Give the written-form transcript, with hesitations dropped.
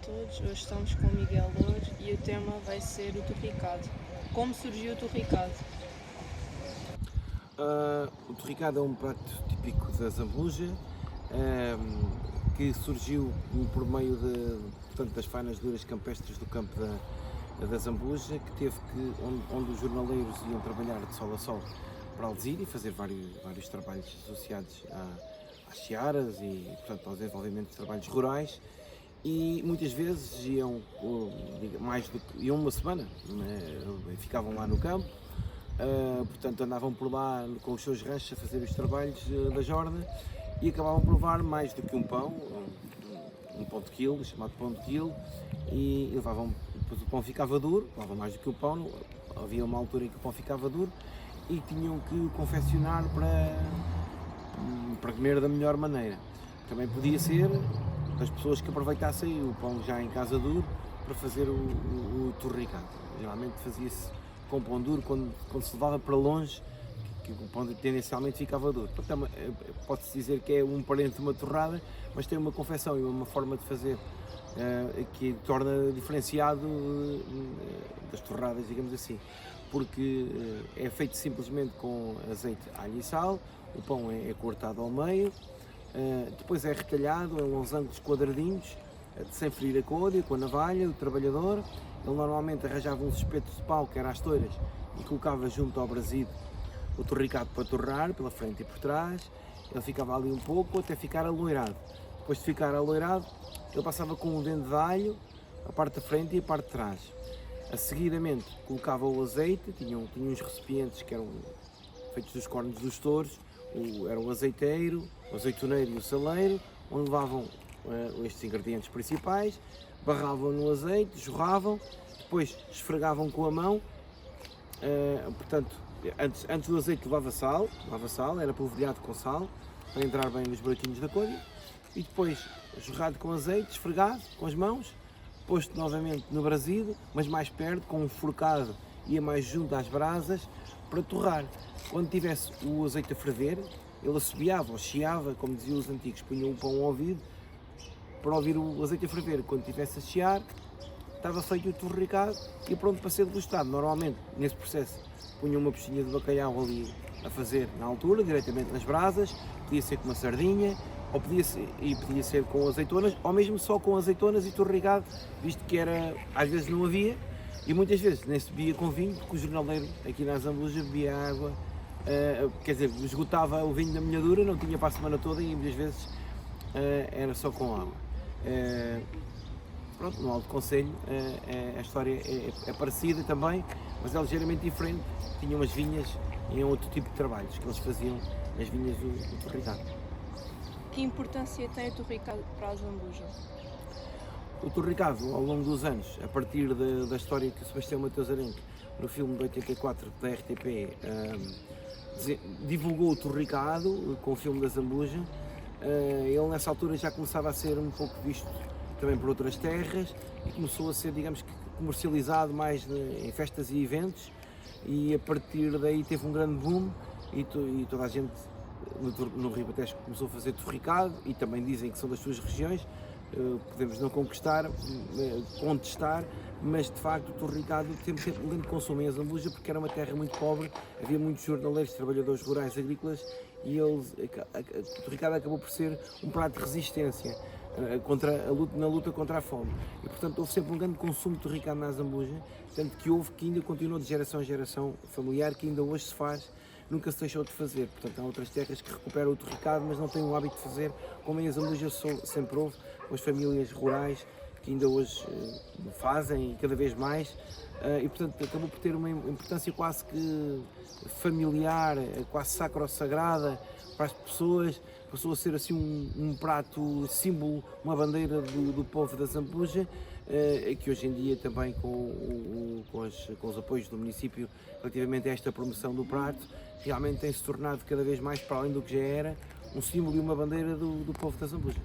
todos, hoje estamos com o Miguel Loures e o tema vai ser o torricado. Como surgiu o torricado? O torricado é um prato típico da Zambuja, que surgiu por meio portanto, das fainas duras campestres do campo da Zambuja, que onde os jornaleiros iam trabalhar de sol a sol para Alzir e fazer vários trabalhos associados às searas e, portanto, ao desenvolvimento de trabalhos rurais. E muitas vezes iam uma semana, né? Ficavam lá no campo. Portanto, andavam por lá com os seus ranchos a fazer os trabalhos da jorda e acabavam por levar mais do que um pão, um pão de quilo, chamado pão de quilo, e levavam, depois o pão ficava duro, levavam mais do que o pão, havia uma altura em que o pão ficava duro e tinham que o confeccionar para comer da melhor maneira. Também podia ser das pessoas que aproveitassem o pão já em casa duro para fazer o torricado. Geralmente fazia-se com pão duro quando se levava para longe, que o pão tendencialmente ficava duro. Portanto, pode-se dizer que é um parente de uma torrada, mas tem uma confecção e uma forma de fazer que torna diferenciado das torradas, digamos assim, porque é feito simplesmente com azeite, alho e sal, o pão é cortado ao meio, depois é retalhado em losangos quadradinhos, sem ferir a côdea, com a navalha, o trabalhador. Ele normalmente arranjava uns espetos de pau, que era as toiras, e colocava junto ao brasido o torricado para torrar, pela frente e por trás. Ele ficava ali um pouco até ficar aloirado. Depois de ficar aloirado, ele passava com um dente de alho, a parte da frente e a parte de trás. Seguidamente colocava o azeite, tinha uns recipientes que eram feitos dos cornos dos touros, era o azeiteiro, o azeitoneiro e o saleiro, onde levavam estes ingredientes principais, barravam no azeite, jorravam, depois esfregavam com a mão, portanto, antes do azeite levava sal, era polvilhado com sal, para entrar bem nos buraquinhos da côdea, e depois jorrado com azeite, esfregado com as mãos, posto novamente no brasido, mas mais perto, com um forcado, ia mais junto às brasas, para torrar. Quando tivesse o azeite a ferver, ele assobiava ou chiava, como diziam os antigos, punham o pão ao ouvido, para ouvir o azeite a ferver. Quando tivesse a chiar, estava feito o torricado e pronto para ser degustado. Normalmente, nesse processo, punham uma peixinha de bacalhau ali a fazer na altura, diretamente nas brasas, podia ser com uma sardinha, ou podia ser com azeitonas, ou mesmo só com azeitonas e torricado, visto que às vezes não havia, e muitas vezes nem se bebia com vinho, porque o jornaleiro aqui na Zambuja bebia água, quer dizer, esgotava o vinho da molhadura, não tinha para a semana toda e muitas vezes era só com água. Pronto, no Alto Conselho a história é parecida também, mas é ligeiramente diferente. Tinham umas vinhas e outro tipo de trabalhos que eles faziam nas vinhas do torricado. Que importância tem o torricado para a Zambuja? O torricado, ao longo dos anos, a partir da história que o Sebastião Mateus Arenque, no filme de 84 da RTP, divulgou o torricado com o filme da Zambuja, ele nessa altura já começava a ser um pouco visto também por outras terras e começou a ser, digamos que, comercializado mais em festas e eventos, e a partir daí teve um grande boom e toda a gente no Ribatejo começou a fazer torricado, e também dizem que são das suas regiões. Podemos não contestar, mas de facto o torricado teve sempre um grande consumo em Zambuja, porque era uma terra muito pobre, havia muitos jornaleiros, trabalhadores rurais agrícolas, e o torricado acabou por ser um prato de resistência na luta contra a fome, e portanto houve sempre um grande consumo de torricado na Zambuja, tanto que ainda continua de geração em geração familiar, que ainda hoje se faz, nunca se deixou de fazer. Portanto, há outras terras que recuperam o torricado, mas não têm o hábito de fazer, como em Zambuja sempre houve, com as famílias rurais que ainda hoje fazem, cada vez mais, e portanto acabou por ter uma importância quase que familiar, quase sacro-sagrada para as pessoas. Passou a ser assim um prato símbolo, uma bandeira do povo da Zambuja, que hoje em dia também com os apoios do município relativamente a esta promoção do prato, realmente tem-se tornado cada vez mais, para além do que já era, um símbolo e uma bandeira do povo da Zambuja.